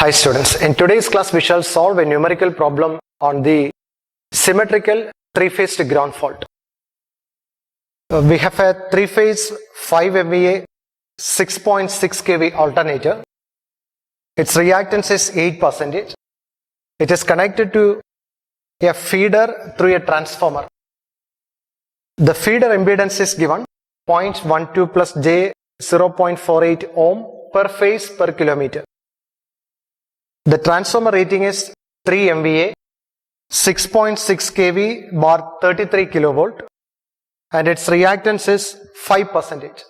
Hi students, in today's class we shall solve a numerical problem on the symmetrical three-phased ground fault. We have a three-phase 5 MVA 6.6 kV alternator. Its reactance is 8%. It is connected to a feeder through a transformer. The feeder impedance is given 0.12 plus J 0.48 ohm per phase per kilometer. The transformer rating is 3 MVA, 6.6 kV bar 33 kilovolt, and its reactance is 5%.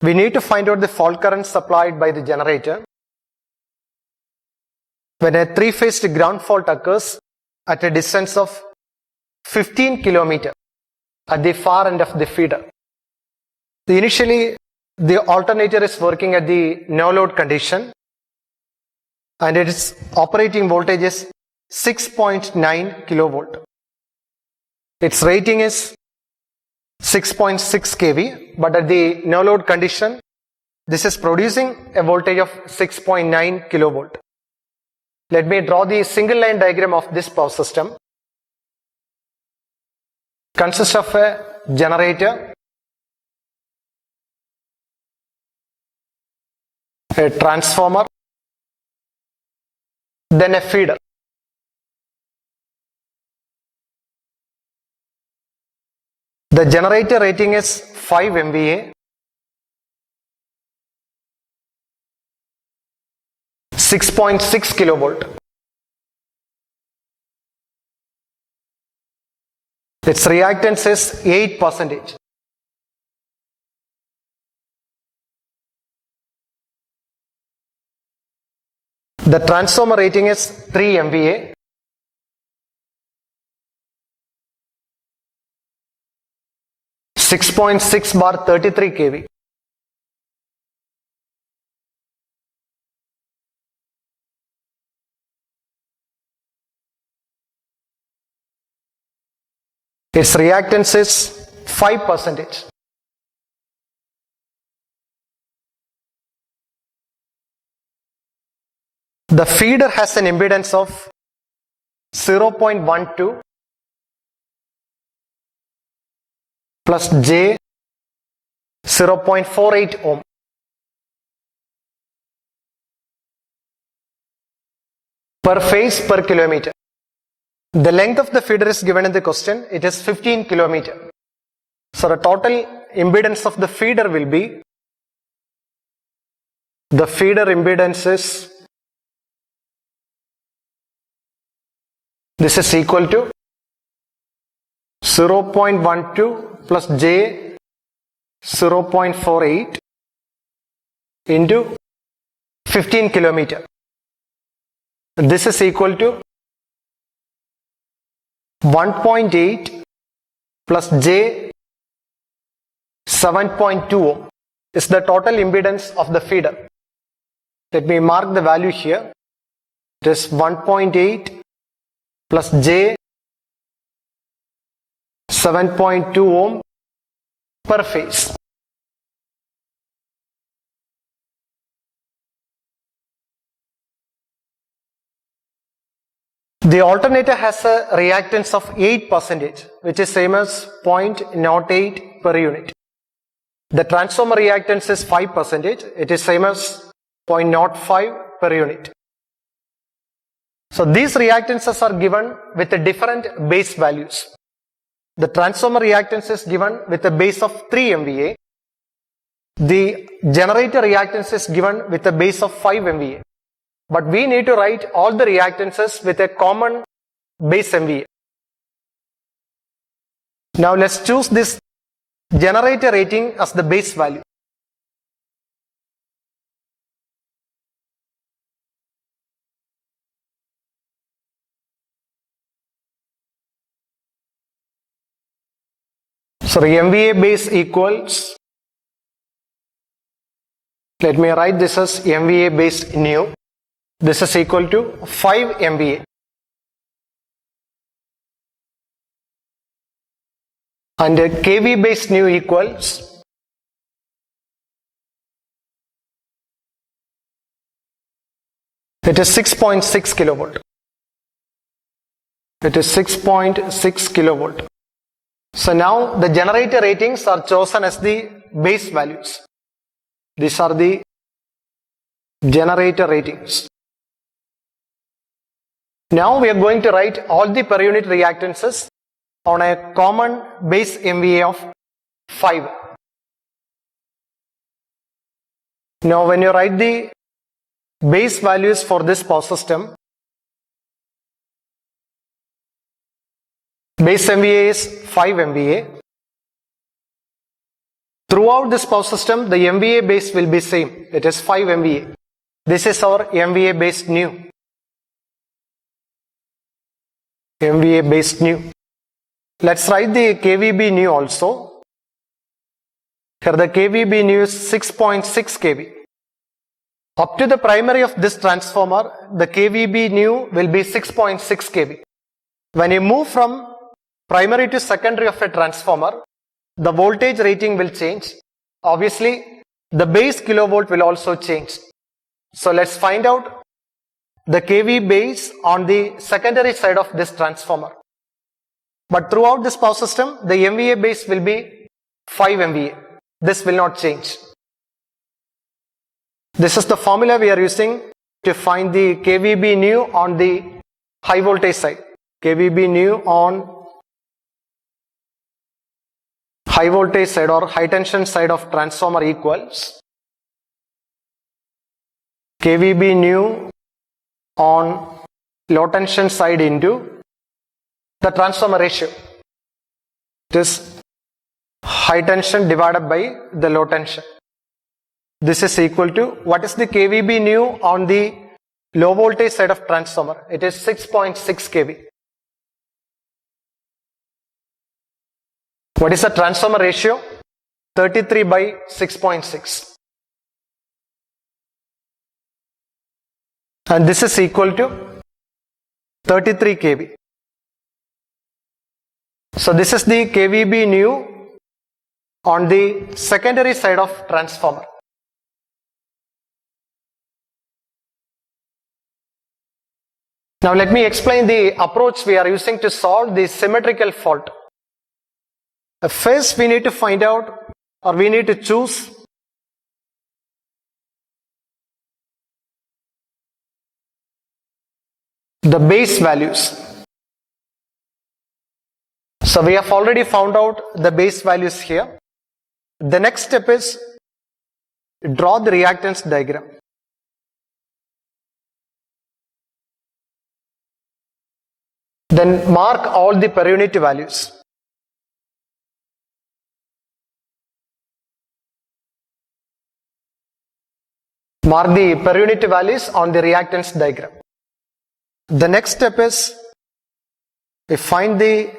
We need to find out the fault current supplied by the generator. When a three-phased ground fault occurs at a distance of 15 km at the far end of the feeder, initially the alternator is working at the no load condition, and its operating voltage is 6.9 kilovolt. Its rating is 6.6 kV, but at the no load condition, this is producing a voltage of 6.9 kilovolt. Let me draw the single line diagram of this power system. Consists of a generator, a transformer, then a feeder. The generator rating is 5 MVA, 6.6 kilovolt. Its reactance is 8%. The transformer rating is 3 MVA. (6.6 bar 33 kV). Its reactance is 5%. The feeder has an impedance of 0.12 plus J 0.48 ohm. Per phase per kilometer. The length of the feeder is given in the question. It is 15 kilometer. So the total impedance of the feeder will be, the feeder impedance is, this is equal to 0.12 plus J 0.48 into 15 kilometer. This is equal to 1.8 plus J 7.2 ohm is the total impedance of the feeder. Let me mark the value here. It is 1.8 plus J 7.2 ohm per phase. The alternator has a reactance of 8%, which is same as 0.08 per unit. The transformer reactance is 5%, it is same as 0.05 per unit. So these reactances are given with the different base values. The transformer reactance is given with a base of 3 MVA. The generator reactance is given with a base of 5 MVA. But we need to write all the reactances with a common base MVA. Now let's choose this generator rating as the base value. So the MVA base equals, let me write this as MVA base new. This is equal to 5 MVA. And kV base new equals It is 6.6 kilovolt. It is 6.6 kilovolt. So now the generator ratings are chosen as the base values. These are the generator ratings. Now we are going to write all the per unit reactances on a common base MVA of 5. Now when you write the base values for this power system, base MVA is 5 MVA. Throughout this power system, the MVA base will be same. It is 5 MVA. This is our MVA base new. MVA base new. Let's write the KVB new also. Here the KVB new is 6.6 kV. Up to the primary of this transformer, the KVB new will be 6.6 kV. When you move from primary to secondary of a transformer, the voltage rating will change. Obviously, the base kilovolt will also change. So let's find out the kV base on the secondary side of this transformer. But throughout this power system, the MVA base will be 5 MVA. This will not change. This is the formula we are using to find the KVB new on the high voltage side. KVB new on high voltage side or high tension side of transformer equals KVB new on low tension side into the transformer ratio. It is high tension divided by the low tension. This is equal to, what is the KVB new on the low voltage side of transformer? It is 6.6 kV. What is the transformer ratio? 33 by 6.6. And this is equal to 33 kV. So this is the KVB new on the secondary side of transformer. Now let me explain the approach we are using to solve the symmetrical fault. First we need to find out, or we need to choose the base values. So we have already found out the base values here. The next step is draw the reactance diagram. Then mark all the per unit values. Mark the per unit values on the reactance diagram. The next step is we find the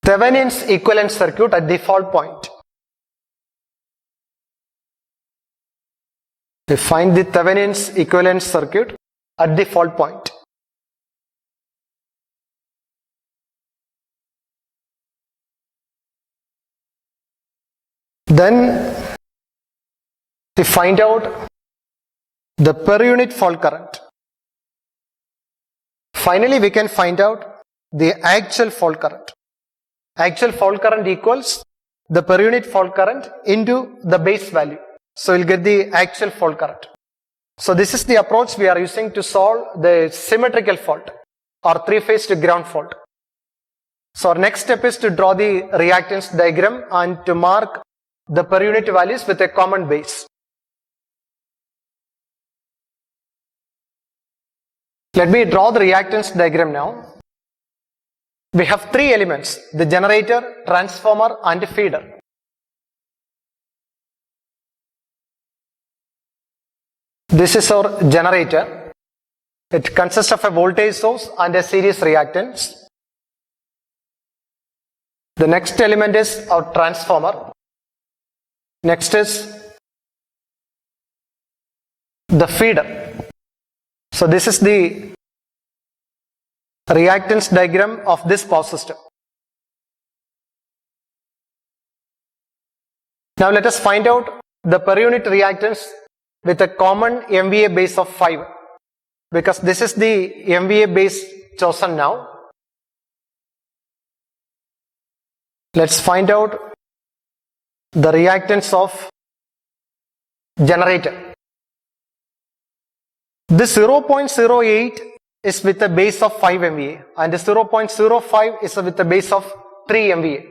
Thevenin's equivalent circuit at the fault point. We find the Thevenin's equivalent circuit at the fault point. Then we find out the per unit fault current. Finally, we can find out the actual fault current. Actual fault current equals the per unit fault current into the base value. So we'll get the actual fault current. So this is the approach we are using to solve the symmetrical fault or three-phase to ground fault. So our next step is to draw the reactance diagram and to mark the per unit values with a common base. Let me draw the reactance diagram now. We have three elements: the generator, transformer and feeder. This is our generator. It consists of a voltage source and a series reactance. The next element is our transformer. Next is the feeder. So this is the reactance diagram of this power system. Now let us find out the per unit reactance with a common MVA base of 5, because this is the MVA base chosen now. Let's find out the reactance of generator. This 0.08 is with a base of 5 MVA and the 0.05 is with a base of 3 MVA.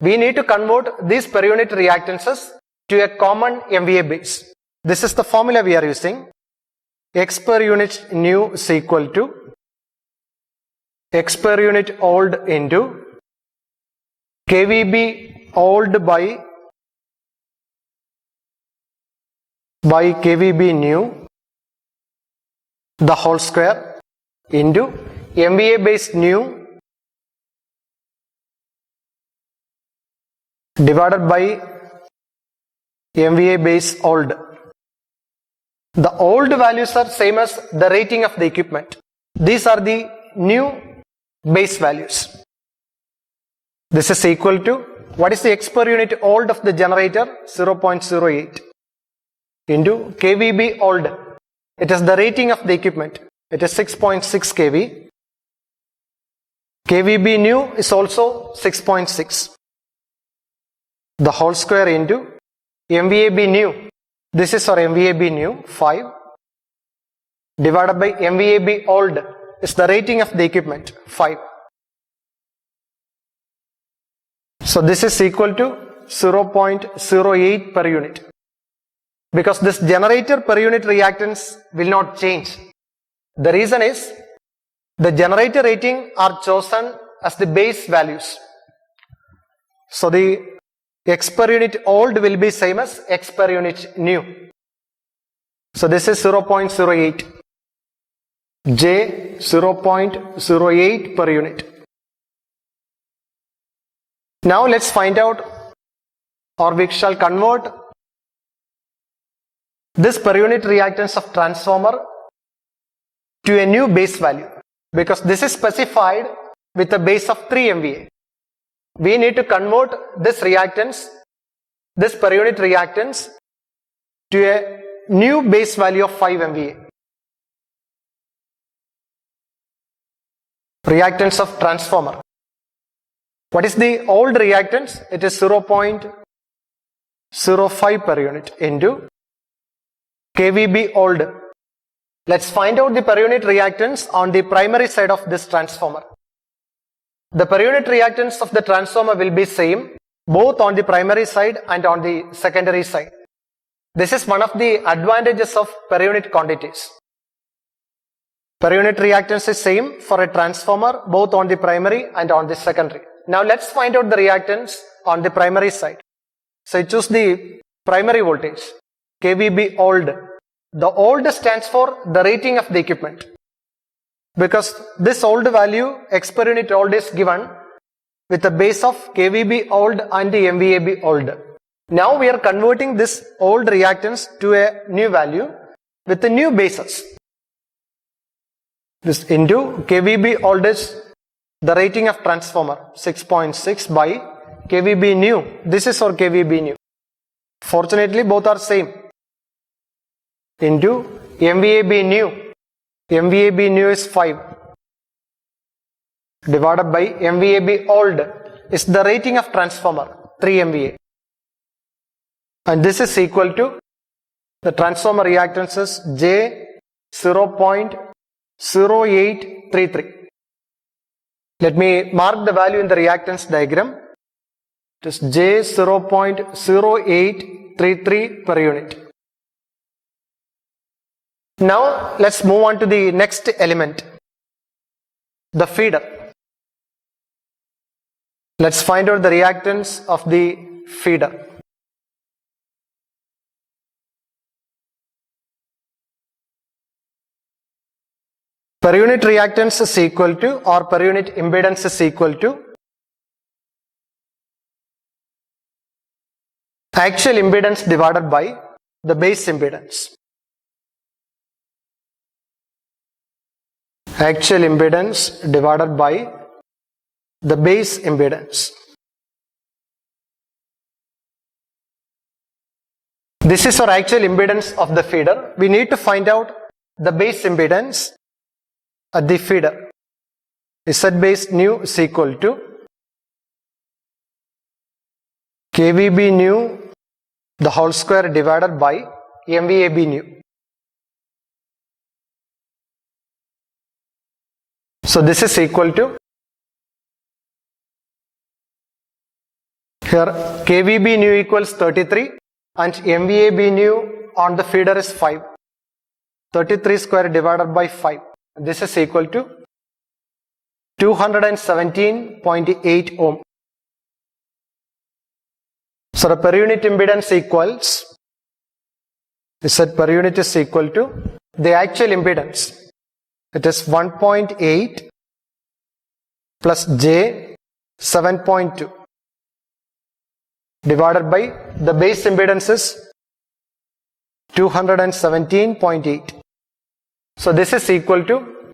We need to convert these per unit reactances to a common MVA base. This is the formula we are using. X per unit new is equal to X per unit old into KVB old by KVB new the whole square into MVA base new divided by MVA base old. The old values are same as the rating of the equipment. These are the new base values. This is equal to, what is the X per unit old of the generator? 0.08 into KVB old. It is the rating of the equipment. It is 6.6 kV. KVB new is also 6.6. The whole square into MVAB new. This is our MVAB new 5 divided by MVAB old is the rating of the equipment 5. So this is equal to 0.08 per unit. Because this generator per unit reactance will not change. The reason is the generator rating are chosen as the base values. So the X per unit old will be same as X per unit new. So this is 0.08. J 0.08 per unit. Now let's find out, or we shall convert this per unit reactance of transformer to a new base value, because this is specified with a base of 3 MVA. We need to convert this reactance, this per unit reactance, to a new base value of 5 MVA. Reactance of transformer. What is the old reactance? It is 0.05 per unit into KVB old. Let's find out the per unit reactance on the primary side of this transformer. The per unit reactance of the transformer will be same both on the primary side and on the secondary side. This is one of the advantages of per unit quantities. Per unit reactance is same for a transformer both on the primary and on the secondary. Now let's find out the reactance on the primary side. So choose the primary voltage, KVB old. The old stands for the rating of the equipment. Because this old value, X per unit old, is given with a base of KVB old and the MVAB old. Now we are converting this old reactance to a new value with the new bases. This into KVB old is the rating of transformer 6.6 by KVB new. This is our KVB new. Fortunately both are same. Into MVAB new. MVAB new is 5 divided by MVAB old is the rating of transformer 3 MVA, and this is equal to the transformer reactance is J 0.0833. Let me mark the value in the reactance diagram. It is J 0.0833 per unit. Now let's move on to the next element, the feeder. Let's find out the reactance of the feeder. Per unit reactance is equal to, or per unit impedance is equal to actual impedance divided by the base impedance. Actual impedance divided by the base impedance. This is our actual impedance of the feeder. We need to find out the base impedance at the feeder. Z base nu is equal to KVB nu the whole square divided by MVAB nu. So this is equal to, here KVB nu equals 33 and MVAB nu on the feeder is 5. 33 square divided by 5. This is equal to 217.8 ohm. So the per unit impedance equals, Z per unit is equal to the actual impedance. It is 1.8 plus J 7.2 divided by the base impedance is 217.8. So this is equal to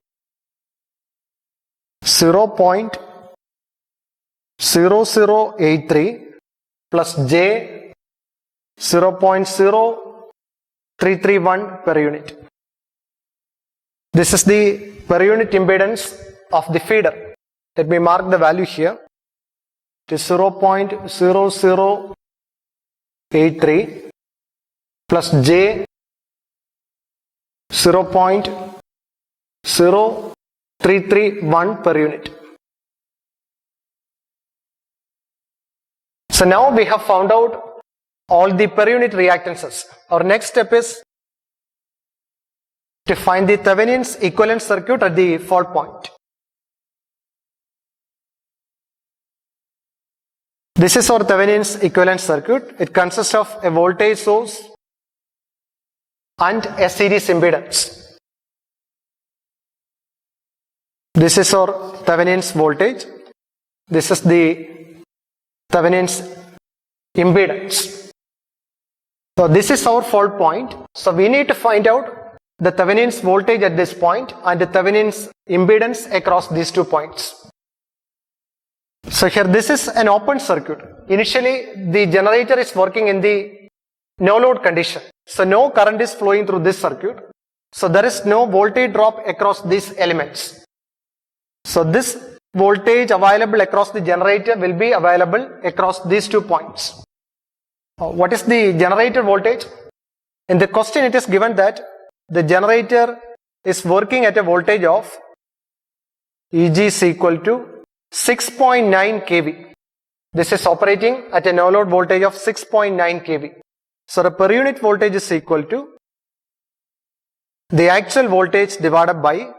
0.0083 plus J 0.0331 per unit. This is the per unit impedance of the feeder. Let me mark the value here. It is 0.0083 plus J 0.0331 per unit. So now we have found out all the per unit reactances. Our next step is to find the Thevenin's equivalent circuit at the fault point. This is our Thevenin's equivalent circuit. It consists of a voltage source and a series impedance. This is our Thevenin's voltage. This is the Thevenin's impedance. So this is our fault point. So we need to find out the Thevenin's voltage at this point and the Thevenin's impedance across these 2 points. So here this is an open circuit. Initially the generator is working in the no load condition. So no current is flowing through this circuit. So there is no voltage drop across these elements. So this voltage available across the generator will be available across these 2 points. What is the generator voltage? In the question it is given that the generator is working at a voltage of Eg is equal to 6.9 kV. This is operating at a no load voltage of 6.9 kV. So the per unit voltage is equal to the actual voltage divided by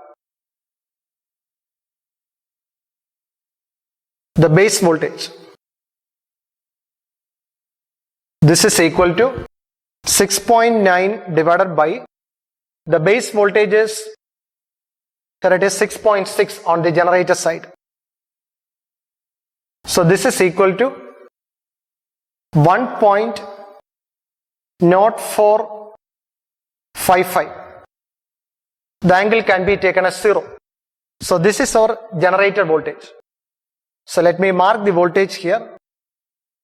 the base voltage. This is equal to 6.9 divided by the base voltage is, here it is 6.6 on the generator side. So this is equal to 1.0455. The angle can be taken as 0. So this is our generator voltage. So let me mark the voltage here,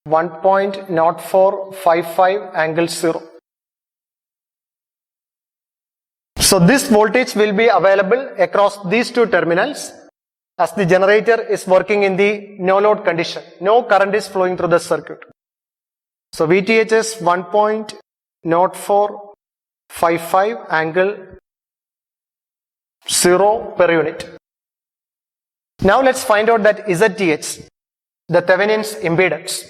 1.0455 angle 0. So this voltage will be available across these 2 terminals as the generator is working in the no load condition. No current is flowing through the circuit. So VTH is 1.0455 angle 0 per unit. Now let's find out that ZTH, the Thevenin's impedance.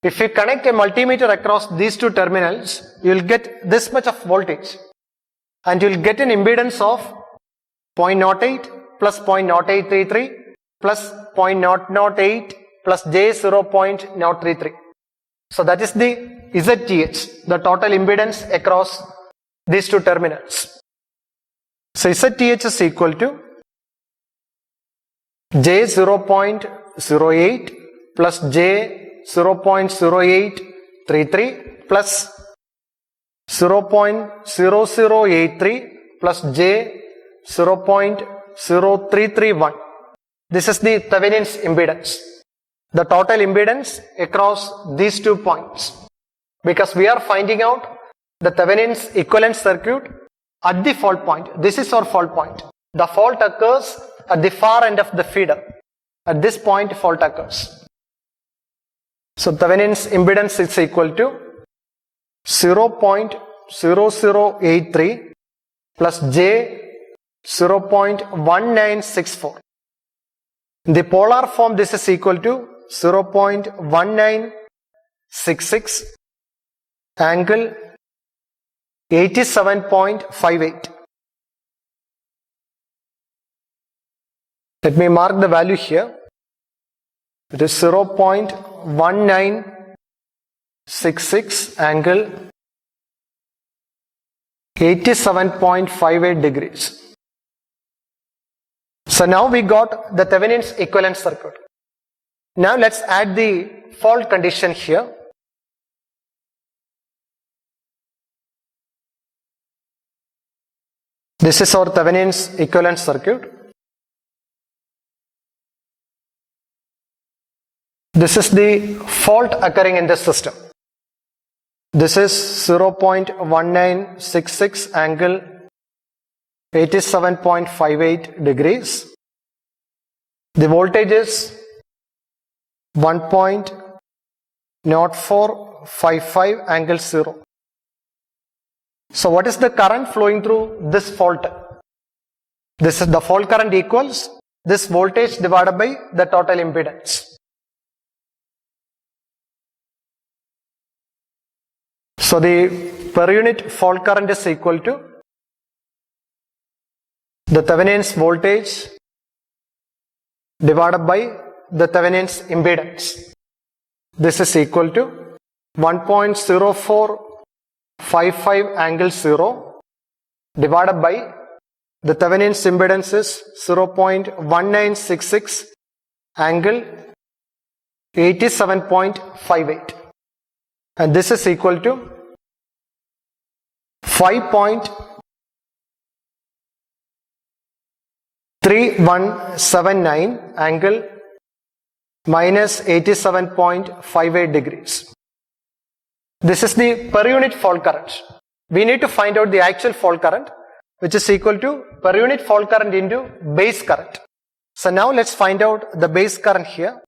If you connect a multimeter across these 2 terminals, you will get this much of voltage and you will get an impedance of 0.08 plus 0.0833 plus 0.008 plus J 0.033. So that is the ZTH, the total impedance across these 2 terminals. So ZTH is equal to J 0.08 plus J 0.0833 plus 0.0083 plus J 0.0331. This is the Thevenin's impedance, the total impedance across these 2 points. because we are finding out the Thevenin's equivalent circuit at the fault point. This is our fault point. The fault occurs at the far end of the feeder. At this point, fault occurs. So Thevenin's impedance is equal to 0.0083 plus J 0.1964. In the polar form, this is equal to 0.1966 angle 87.58. Let me mark the value here. It is 0.1966 angle 87.58 degrees. So now we got the Thevenin's equivalent circuit. Now let's add the fault condition here. This is our Thevenin's equivalent circuit. This is the fault occurring in the system. This is 0.1966 angle 87.58 degrees. The voltage is 1.0455 angle 0. So what is the current flowing through this fault? This is the fault current equals this voltage divided by the total impedance. So the per unit fault current is equal to the Thevenin's voltage divided by the Thevenin's impedance. This is equal to 1.0455 angle 0 divided by the Thevenin's impedance is 0.1966 angle 87.58, and this is equal to 5.3179 angle minus 87.58 degrees. This is the per unit fault current. We need to find out the actual fault current, which is equal to per unit fault current into base current. So now let's find out the base current here.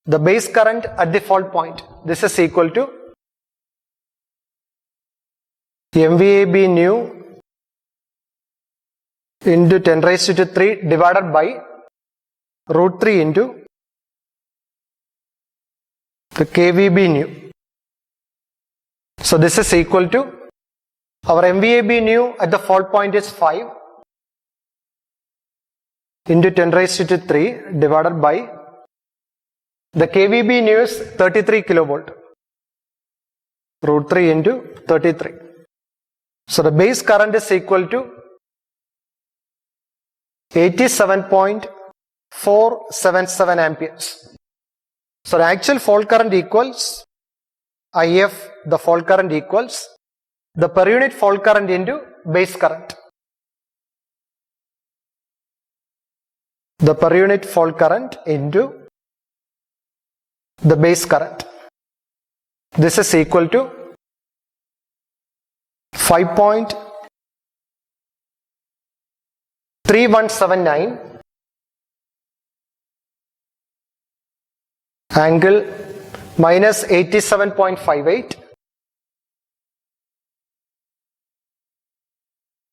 The base current at the fault point. This is equal to MVAB nu into 10 raised to 3 divided by root 3 into the KVB nu. So this is equal to our MVAB nu at the fault point is 5 into 10 raised to 3 divided by the KVB nu is 33 kilovolt. Root 3 into 33. So the base current is equal to 87.477 amperes. So the actual fault current equals IF, the fault current equals the per unit fault current into base current. The per unit fault current into the base current. This is equal to 5.3179 angle minus 87.58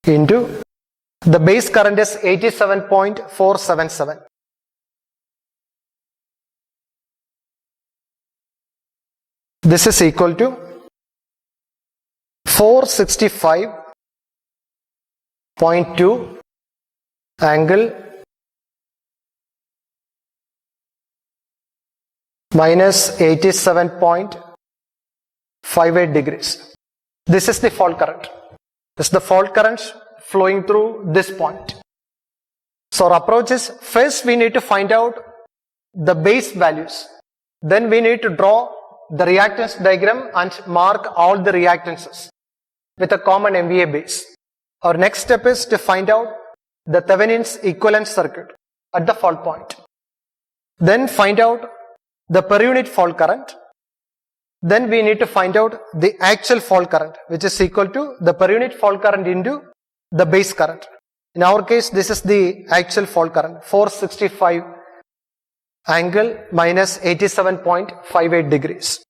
into the base current is 87.477. This is equal to 465.2 angle minus 87.58 degrees. This is the fault current. This is the fault current flowing through this point. So our approach is, first we need to find out the base values. Then we need to draw the reactance diagram and mark all the reactances with a common MVA base. Our next step is to find out the Thevenin's equivalent circuit at the fault point. Then find out the per unit fault current. Then we need to find out the actual fault current, which is equal to the per unit fault current into the base current. In our case, this is the actual fault current, 465 angle minus 87.58 degrees.